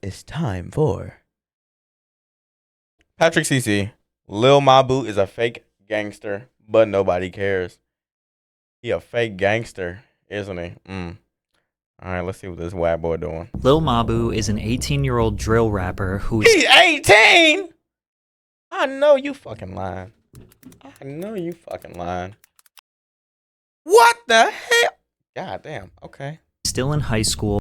It's time for Patrick CC. Lil Mabu is a fake gangster, but nobody cares. He a fake gangster, isn't he? All right, let's see what this white boy doing. Lil Mabu is an 18-year-old drill rapper who is He's 18. I know you fucking lying. What the hell? God damn. Okay. still in high school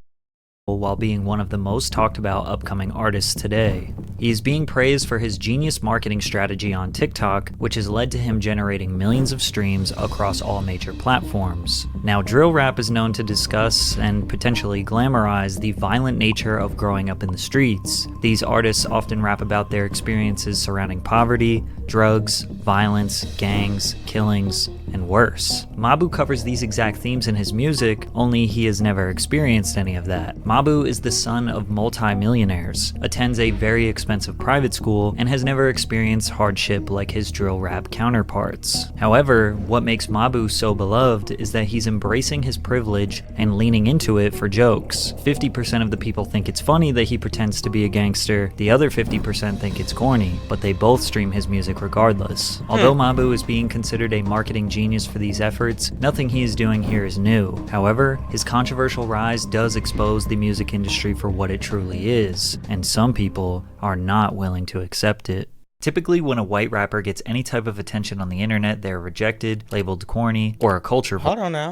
while being one of the most talked about upcoming artists today. He is being praised for his genius marketing strategy on TikTok, which has led to him generating millions of streams across all major platforms. Now, drill rap is known to discuss and potentially glamorize the violent nature of growing up in the streets. These artists often rap about their experiences surrounding poverty, drugs, violence, gangs, killings, and worse. Mabu covers these exact themes in his music, only he has never experienced any of that. Mabu is the son of multi-millionaires, attends a very expensive private school, and has never experienced hardship like his drill rap counterparts. However, what makes Mabu so beloved is that he's embracing his privilege and leaning into it for jokes. 50% of the people think it's funny that he pretends to be a gangster, the other 50% think it's corny, but they both stream his music regardless. Although Mabu is being considered a marketing genius for these efforts, nothing he is doing here is new. However, his controversial rise does expose the music industry for what it truly is, and some people are not willing to accept it. Typically, when a white rapper gets any type of attention on the internet, they're rejected, labeled corny, or a culture. Hold on now.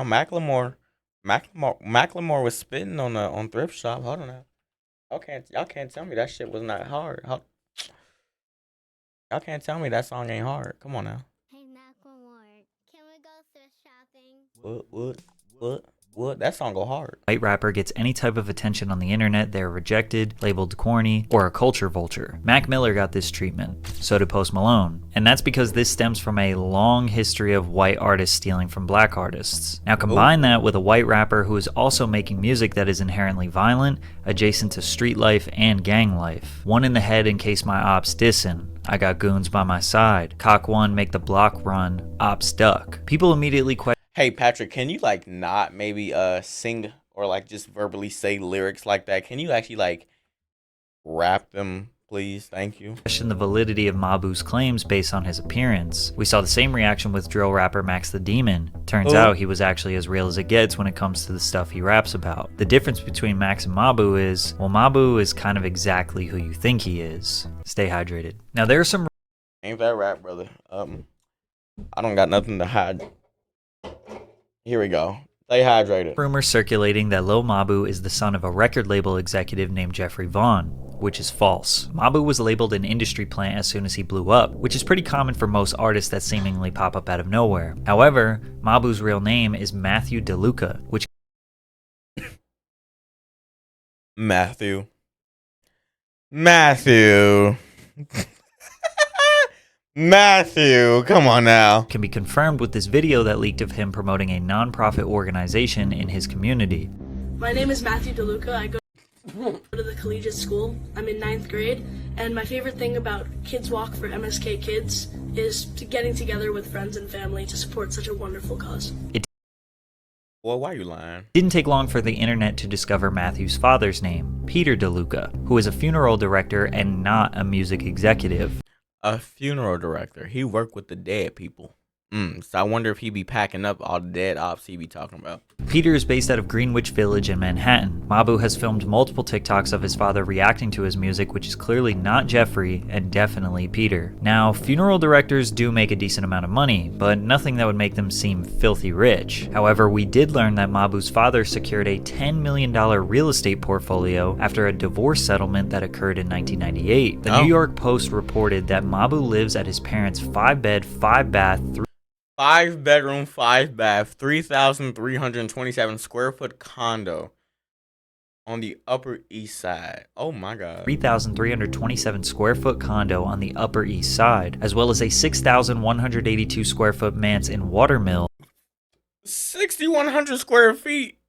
Macklemore was spitting on Thrift Shop. Hold on now. Y'all can't tell me that shit was not hard. Y'all can't tell me that song ain't hard. Come on now. Hey, Macklemore, can we go thrift shopping? What? That song go hard. White rapper gets any type of attention on the internet, they're rejected, labeled corny, or a culture vulture. Mac Miller got this treatment, so did Post Malone. And that's because this stems from a long history of white artists stealing from black artists. Now combine that with a white rapper who is also making music that is inherently violent, adjacent to street life and gang life. One in the head in case my ops dissin'. I got goons by my side. Cock one, make the block run. Ops duck. People immediately question. Hey Patrick, can you like not maybe sing or like just verbally say lyrics like that? Can you actually like rap them, please? Thank you. Question the validity of Mabu's claims based on his appearance. We saw the same reaction with drill rapper Max the Demon. Turns out he was actually as real as it gets when it comes to the stuff he raps about. The difference between Max and Mabu is, well, Mabu is kind of exactly who you think he is. Stay hydrated. Now there are some Ain't that rap, brother? I don't got nothing to hide. Here we go. Stay hydrated. rumors circulating that Lil Mabu is the son of a record label executive named Jeffrey Vaughn, which is false. Mabu was labeled an industry plant as soon as he blew up, which is pretty common for most artists that seemingly pop up out of nowhere. However, Mabu's real name is Matthew DeLuca, which Matthew. Matthew, come on now. can be confirmed with this video that leaked of him promoting a non-profit organization in his community. My name is Matthew DeLuca. I go to the collegiate school. I'm in 9th grade, and my favorite thing about Kids Walk for MSK Kids is getting together with friends and family to support such a wonderful cause. Well, why are you lying? Didn't take long for the internet to discover Matthew's father's name, Peter DeLuca, who is a funeral director and not a music executive. A funeral director. He worked with the dead people. So I wonder if he be packing up all the dead ops he be talking about. Peter is based out of Greenwich Village in Manhattan. Mabu has filmed multiple TikToks of his father reacting to his music, which is clearly not Jeffrey and definitely Peter. Now, funeral directors do make a decent amount of money, but nothing that would make them seem filthy rich. However, we did learn that Mabu's father secured a $10 million real estate portfolio after a divorce settlement that occurred in 1998. The New York Post reported that Mabu lives at his parents' 5-bed, 5-bath, 5-bedroom, 5-bath, 3,327 square foot condo on the Upper East Side. Oh my God. 3,327 square foot condo on the Upper East Side, as well as a 6,182 square foot manse in Watermill. 6,100 square feet.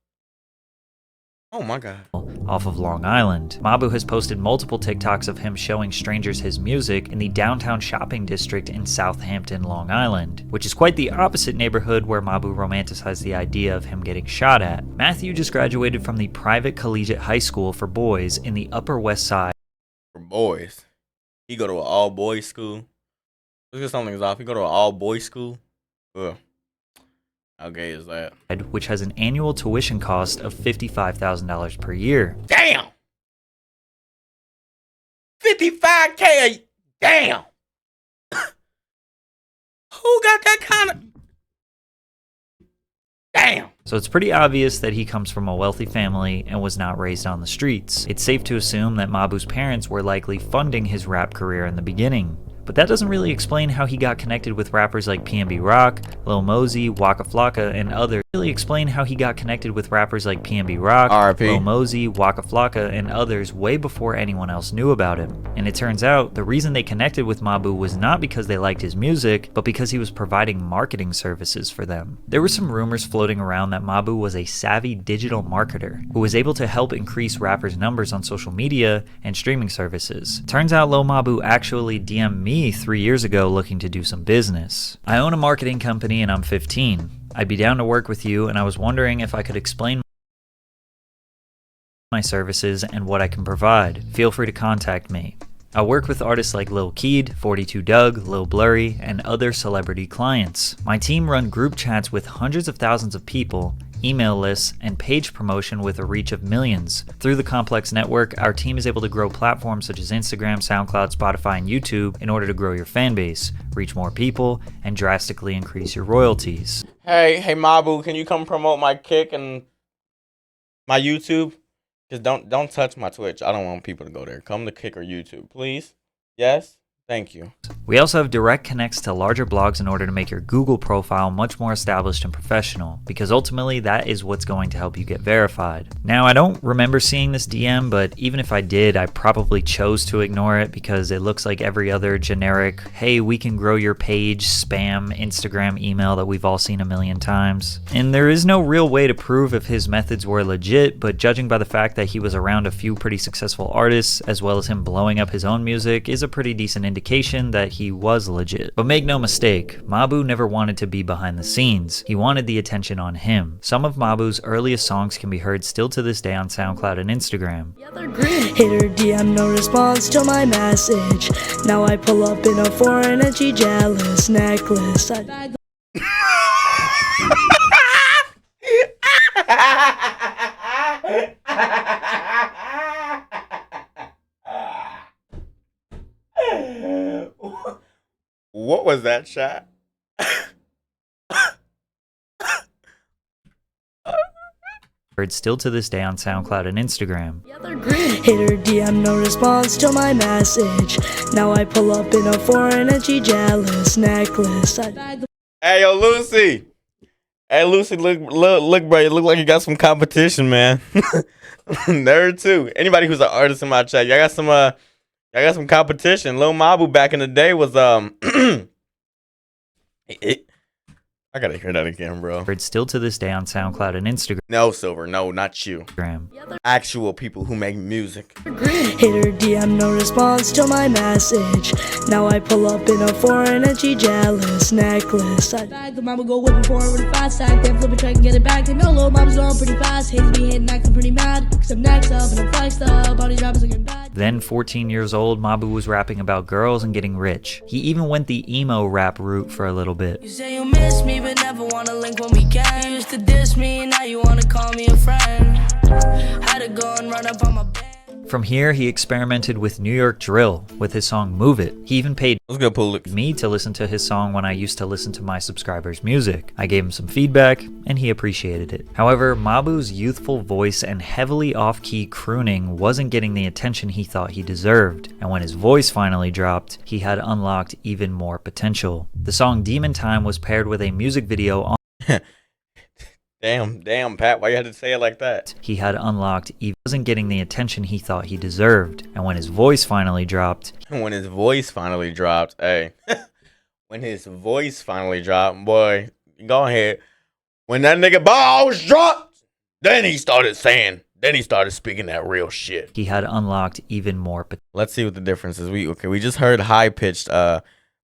Oh my God. off of Long Island. Mabu has posted multiple TikToks of him showing strangers his music in the downtown shopping district in Southampton, Long Island, which is quite the opposite neighborhood where Mabu romanticized the idea of him getting shot at. Matthew just graduated from the private collegiate high school for boys in the Upper West Side. For boys. He go to an all-boys school. Let's get something's off. He go to an all-boys school. Ugh. How gay is that? Which has an annual tuition cost of $55,000 per year. Damn! 55K. Damn! Who got that kind of... Damn! So it's pretty obvious that he comes from a wealthy family and was not raised on the streets. It's safe to assume that Mabu's parents were likely funding his rap career in the beginning. But that doesn't really explain how he got connected with rappers like PNB Rock, Lil Mosey, Waka Flocka, and others. Really explain how he got connected with rappers like PNB Rock, R.I.P. Lil Mosey, Waka Flocka, and others way before anyone else knew about him. And it turns out the reason they connected with Mabu was not because they liked his music, but because he was providing marketing services for them. There were some rumors floating around that Mabu was a savvy digital marketer who was able to help increase rappers' numbers on social media and streaming services. Turns out Lil Mabu actually DM'd me 3 years ago looking to do some business. I own a marketing company and I'm 15. I'd be down to work with you, and I was wondering if I could explain my services and what I can provide. Feel free to contact me. I work with artists like Lil Keed, 42 Doug, Lil Blurry, and other celebrity clients. My team run group chats with hundreds of thousands of people, email lists, and page promotion with a reach of millions. Through the complex network, our team is able to grow platforms such as Instagram, SoundCloud, Spotify, and YouTube in order to grow your fan base, reach more people, and drastically increase your royalties. Hey Mabu, can you come promote my Kick and my YouTube? Just don't touch my Twitch. I don't want people to go there. Come to Kick or YouTube, please. Yes? Thank you. We also have direct connects to larger blogs in order to make your Google profile much more established and professional, because ultimately that is what's going to help you get verified. Now, I don't remember seeing this DM, but even if I did, I probably chose to ignore it because it looks like every other generic, hey, we can grow your page, spam, Instagram email that we've all seen a million times. And there is no real way to prove if his methods were legit, but judging by the fact that he was around a few pretty successful artists, as well as him blowing up his own music, is a pretty decent indication that he was legit. But make no mistake, Mabu never wanted to be behind the scenes. He wanted the attention on him. Some of Mabu's earliest songs can be heard still to this day on SoundCloud and Instagram. Hater DM, no response to my message. Now I pull up in a foreign and she jealous necklace. What was that shot? Heard still to this day on SoundCloud and Instagram. Hater DM, no response to my message. Now I pull up in a foreign and she jealous necklace. Hey, yo, Lucy. Hey, Lucy, look, bro. You look like you got some competition, man. Nerd too. Anybody who's an artist in my chat, y'all got some competition. Lil Mabu back in the day was I gotta hear that again, bro. Heard still to this day on SoundCloud and Instagram. No, Silver, no, not you. Actual people who make music. Hater DM, no response to my message. Now I pull up in a foreign and she jealous necklace. The mama go whipping forward with a fast stack, then flip it, try to get it back. They know little mama's going pretty fast. Hates me hitting, acting pretty mad. Cause I'm next up and I'm flexed up. All these rappers looking bad. Then, 14 years old, Mabu was rapping about girls and getting rich. He even went the emo rap route for a little bit. You say you miss me, but never wanna link when we can. You used to diss me, now you wanna call me a friend. Had to go and run up on my bed. From here, he experimented with New York drill with his song Move It. He even paid me to listen to his song when I used to listen to my subscribers' music. I gave him some feedback, and he appreciated it. However, Mabu's youthful voice and heavily off-key crooning wasn't getting the attention he thought he deserved, and when his voice finally dropped, he had unlocked even more potential. The song Demon Time was paired with a music video on Damn, Pat, why you had to say it like that? He had unlocked, he wasn't getting the attention he thought he deserved, and when his voice finally dropped, hey, when his voice finally dropped, boy, go ahead. When that nigga balls dropped, then he started saying Then he started speaking that real shit. he had unlocked even more Let's see what the difference is. We just heard high pitched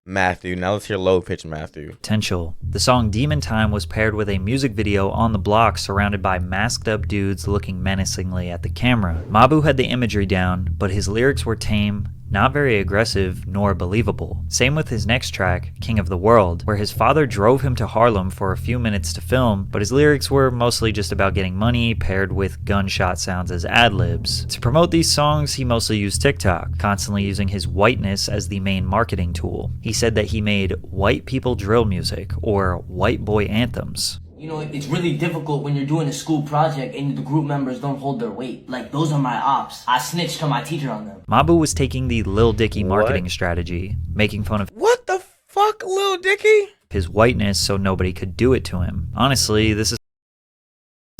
Matthew. Now let's hear low pitched Matthew. potential. The song Demon Time was paired with a music video on the block surrounded by masked up dudes looking menacingly at the camera. Mabu had the imagery down, but his lyrics were tame, not very aggressive, nor believable. Same with his next track, King of the World, where his father drove him to Harlem for a few minutes to film, but his lyrics were mostly just about getting money paired with gunshot sounds as ad-libs. To promote these songs, he mostly used TikTok, constantly using his whiteness as the main marketing tool. He said that he made white people drill music, or white boy anthems. You know, it's really difficult when you're doing a school project and the group members don't hold their weight. Like, those are my ops. I snitched to my teacher on them. Mabu was taking the Lil Dicky marketing strategy, making fun of What the fuck, Lil Dicky? his whiteness so nobody could do it to him. Honestly, this is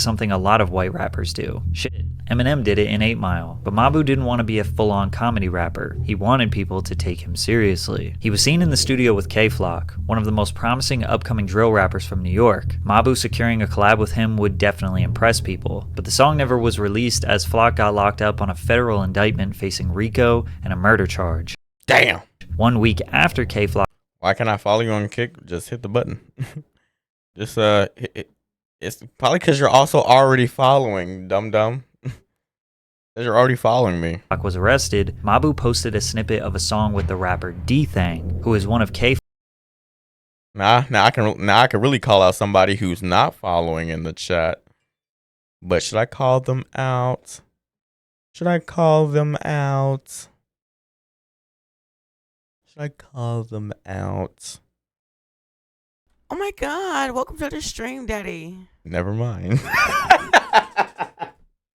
something a lot of white rappers do. Shit, Eminem did it in 8 Mile, but Mabu didn't want to be a full-on comedy rapper. He wanted people to take him seriously. He was seen in the studio with K-Flock, one of the most promising upcoming drill rappers from New York. Mabu securing a collab with him would definitely impress people, but the song never was released as Flock got locked up on a federal indictment facing RICO and a murder charge. Damn. 1 week after K-Flock Why can't I follow you on Kick? Just hit the button. Just it's probably because you're also already following, dum-dum. Because you're already following me. was arrested, Mabu posted a snippet of a song with the rapper D-Thang, who is one of K Now I can really call out somebody who's not following in the chat. But should I call them out? Should I call them out? Should I call them out? Oh my god, welcome to the stream, Daddy. Never mind.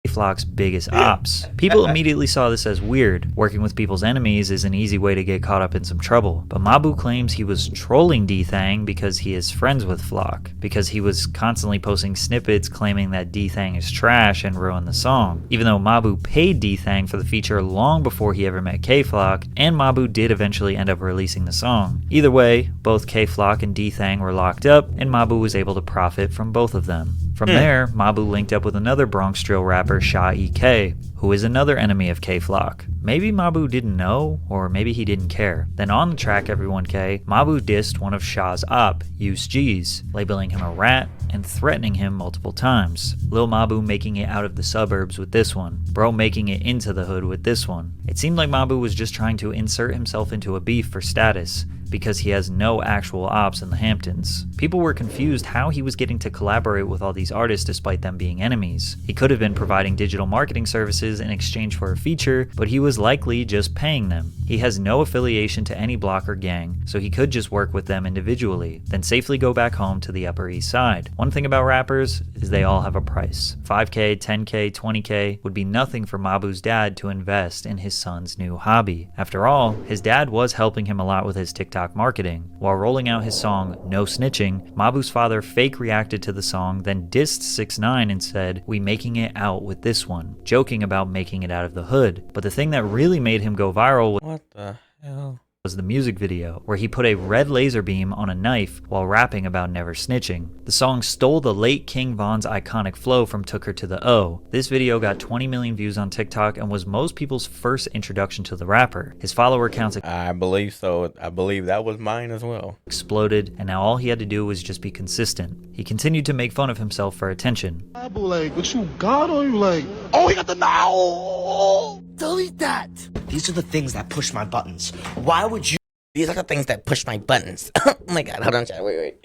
Flock's biggest ops. People immediately saw this as weird. Working with people's enemies is an easy way to get caught up in some trouble. But Mabu claims he was trolling D-Thang because he is friends with Flock, because he was constantly posting snippets claiming that D-Thang is trash and ruined the song. Even though Mabu paid D-Thang for the feature long before he ever met K-Flock, and Mabu did eventually end up releasing the song. Either way, both K-Flock and D-Thang were locked up, and Mabu was able to profit from both of them. From there, Mabu linked up with another Bronx drill rapper, Sha EK, who is another enemy of K-Flock. Maybe Mabu didn't know, or maybe he didn't care. Then on the track Everyone K, Mabu dissed one of Sha's op, Use G's, labeling him a rat and threatening him multiple times. Lil Mabu making it out of the suburbs with this one. Bro making it into the hood with this one. It seemed like Mabu was just trying to insert himself into a beef for status, because he has no actual ops in the Hamptons. People were confused how he was getting to collaborate with all these artists despite them being enemies. He could have been providing digital marketing services in exchange for a feature, but he was likely just paying them. He has no affiliation to any block or gang, so he could just work with them individually, then safely go back home to the Upper East Side. One thing about rappers is they all have a price. 5K, 10K, 20K would be nothing for Mabu's dad to invest in his son's new hobby. After all, his dad was helping him a lot with his TikTok marketing. While rolling out his song No Snitching, Mabu's father fake reacted to the song, then dissed 6ix9ine and said, "We making it out with this one," joking about making it out of the hood. But the thing that really made him go viral What the hell? was the music video, where he put a red laser beam on a knife while rapping about never snitching. The song stole the late King Von's iconic flow from Took Her to the O. This video got 20 million views on TikTok and was most people's first introduction to the rapper. His follower counts I believe so. I believe that was mine as well. exploded, and now all he had to do was just be consistent. He continued to make fun of himself for attention. Like, what you got on you? Like, oh, he got the now. Delete that. These are the things that push my buttons. Why would you? These are the things that push my buttons. Oh my god, hold on, chat. Wait.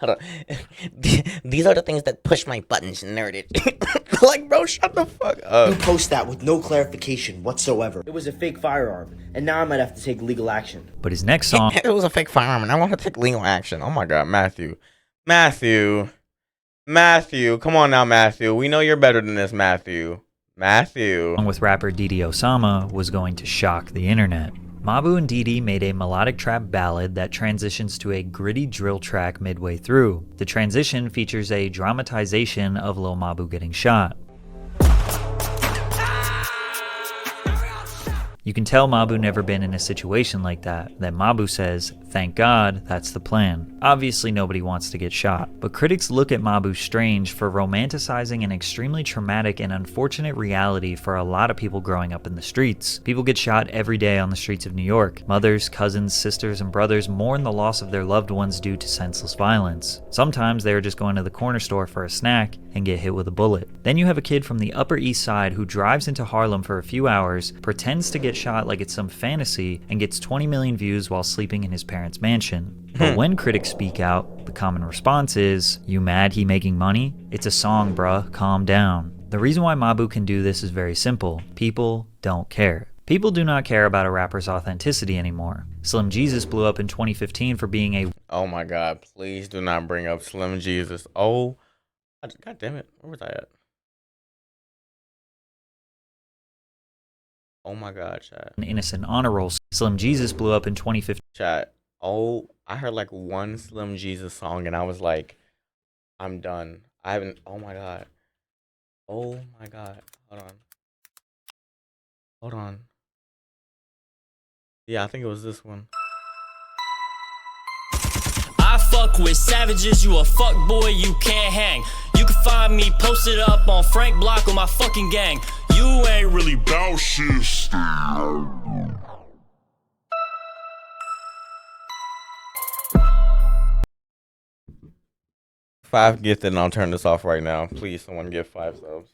Hold on. These are the things that push my buttons, nerded. Like, bro, shut the fuck up. You post that with no clarification whatsoever. It was a fake firearm, and now I might have to take legal action. But his next song It was a fake firearm, and I want to take legal action. Oh my god, Matthew, come on now, Matthew. We know you're better than this, Matthew. with rapper Didi Osama was going to shock the internet. Mabu and Didi made a melodic trap ballad that transitions to a gritty drill track midway through. The transition features a dramatization of Lil Mabu getting shot. You can tell Mabu never been in a situation like that. Then Mabu says, thank God, that's the plan. Obviously nobody wants to get shot, but critics look at Mabu strange for romanticizing an extremely traumatic and unfortunate reality for a lot of people growing up in the streets. People get shot every day on the streets of New York. Mothers, cousins, sisters, and brothers mourn the loss of their loved ones due to senseless violence. Sometimes they are just going to the corner store for a snack and get hit with a bullet. Then you have a kid from the Upper East Side who drives into Harlem for a few hours, pretends to get shot like it's some fantasy, and gets 20 million views while sleeping in his parents' mansion. But when critics speak out, the common response is, you mad he making money? It's a song, bruh, calm down. The reason why Mabu can do this is very simple. People don't care. People do not care about a rapper's authenticity anymore. Slim Jesus blew up in 2015 for being a— Oh my God, please do not bring up Slim Jesus. Oh, God damn it. Where was I at? Oh my God, chat. an innocent honor roll. Slim Jesus blew up in 2015. Chat. Oh, I heard like one Slim Jesus song and I was like, I'm done. I haven't. Oh my God. Oh my God. Hold on. Hold on. Yeah, I think it was this one. I fuck with savages, you a fuck boy, you can't hang. You can find me posted up on Frank Block with my fucking gang. You ain't really bout shit. 5 gifted and I'll turn this off right now. Please, someone give 5 subs.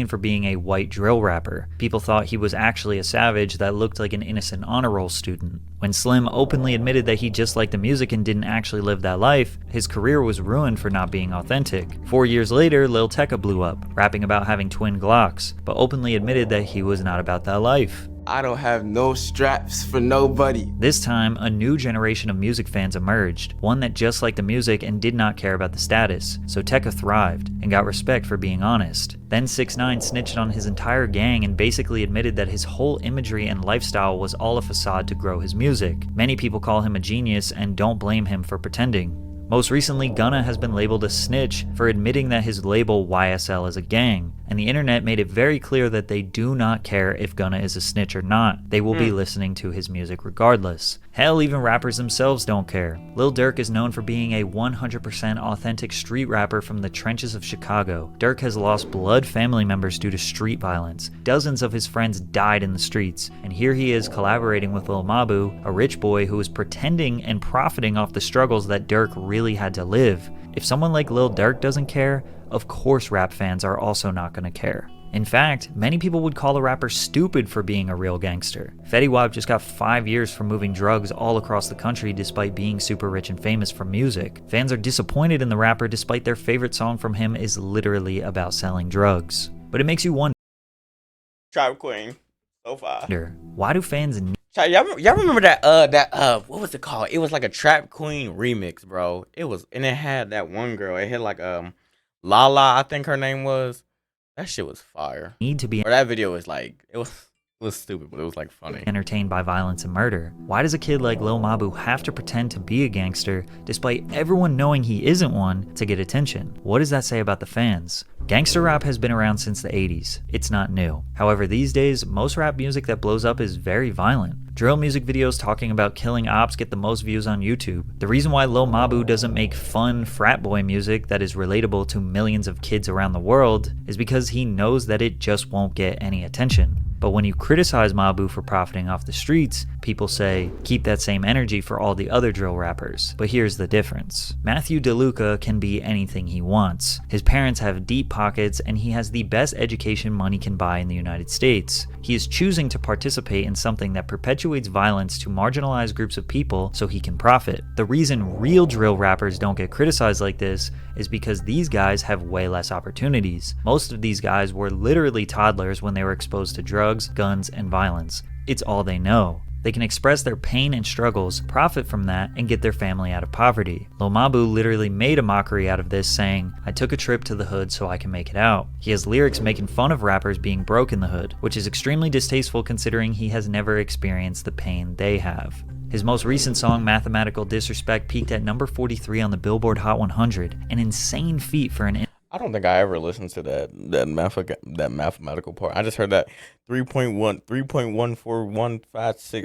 For being a white drill rapper. People thought he was actually a savage that looked like an innocent honor roll student. When Slim openly admitted that he just liked the music and didn't actually live that life, his career was ruined for not being authentic. 4 years later, Lil Tecca blew up, rapping about having twin Glocks, but openly admitted that he was not about that life. I don't have no straps for nobody. This time, a new generation of music fans emerged, one that just liked the music and did not care about the status, so Tecca thrived and got respect for being honest. Then 6ix9ine snitched on his entire gang and basically admitted that his whole imagery and lifestyle was all a facade to grow his music. Many people call him a genius and don't blame him for pretending. Most recently, Gunna has been labeled a snitch for admitting that his label YSL is a gang, and the internet made it very clear that they do not care if Gunna is a snitch or not. They will be listening to his music regardless. Hell, even rappers themselves don't care. Lil Durk is known for being a 100% authentic street rapper from the trenches of Chicago. Durk has lost blood family members due to street violence. Dozens of his friends died in the streets, and here he is collaborating with Lil Mabu, a rich boy who is pretending and profiting off the struggles that Durk really had to live. If someone like Lil Durk doesn't care, of course rap fans are also not gonna care. In fact, many people would call a rapper stupid for being a real gangster. Fetty Wap just got 5 years for moving drugs all across the country despite being super rich and famous from music. Fans are disappointed in the rapper despite their favorite song from him is literally about selling drugs. But it makes you wonder, Tribe Queen. So far. why do fans need Y'all remember that what was it called? It was like a Trap Queen remix, bro. It had that one girl. It had like Lala, I think her name was. That shit was fire. to be Or that video was like it was stupid, but it was like funny. entertained by violence and murder? Why does a kid like Lil Mabu have to pretend to be a gangster despite everyone knowing he isn't one to get attention? What does that say about the fans? Gangster rap has been around since the 80s. It's not new. However, these days, most rap music that blows up is very violent. Drill music videos talking about killing ops get the most views on YouTube. The reason why Lil Mabu doesn't make fun frat boy music that is relatable to millions of kids around the world is because he knows that it just won't get any attention. But when you criticize Mabu for profiting off the streets, people say, keep that same energy for all the other drill rappers. But here's the difference. Matthew DeLuca can be anything he wants. His parents have deep pockets and he has the best education money can buy in the United States. He is choosing to participate in something that perpetuates violence to marginalized groups of people so he can profit. The reason real drill rappers don't get criticized like this is because these guys have way less opportunities. Most of these guys were literally toddlers when they were exposed to drugs, guns, and violence. It's all they know. They can express their pain and struggles, profit from that, and get their family out of poverty. Lil Mabu literally made a mockery out of this, saying, I took a trip to the hood so I can make it out. He has lyrics making fun of rappers being broke in the hood, which is extremely distasteful considering he has never experienced the pain they have. His most recent song, Mathematical Disrespect, peaked at number 43 on the Billboard Hot 100, an insane feat for an I don't think I ever listened to that mathematical part. I just heard that 3.1,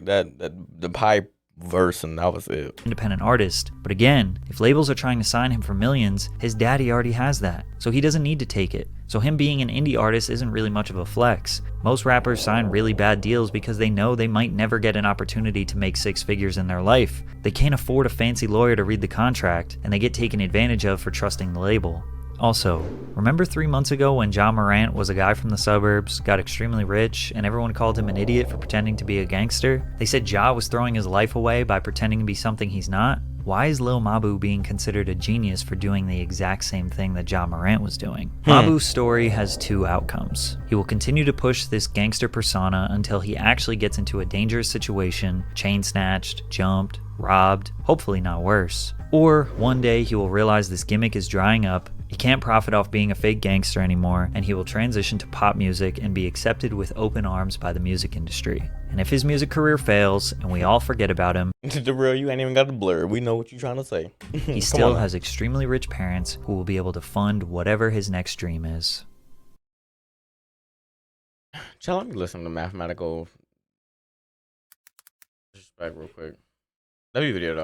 that the pi verse, and that was it. Independent artist. But again, if labels are trying to sign him for millions, his daddy already has that, so he doesn't need to take it. So him being an indie artist isn't really much of a flex. Most rappers sign really bad deals because they know they might never get an opportunity to make 6 figures in their life. They can't afford a fancy lawyer to read the contract, and they get taken advantage of for trusting the label. Also, remember 3 months ago when Ja Morant was a guy from the suburbs, got extremely rich, and everyone called him an idiot for pretending to be a gangster? They said Ja was throwing his life away by pretending to be something he's not? Why is Lil Mabu being considered a genius for doing the exact same thing that Ja Morant was doing? Mabu's story has 2 outcomes. He will continue to push this gangster persona until he actually gets into a dangerous situation, chain snatched, jumped, robbed, hopefully not worse. Or one day he will realize this gimmick is drying up, he can't profit off being a fake gangster anymore, and he will transition to pop music and be accepted with open arms by the music industry. And if his music career fails, and we all forget about him, The real, you ain't even got the blur. We know what you're trying to say. he still has extremely rich parents who will be able to fund whatever his next dream is. Chill, let me listen to mathematical disrespect real quick. That'd be video though.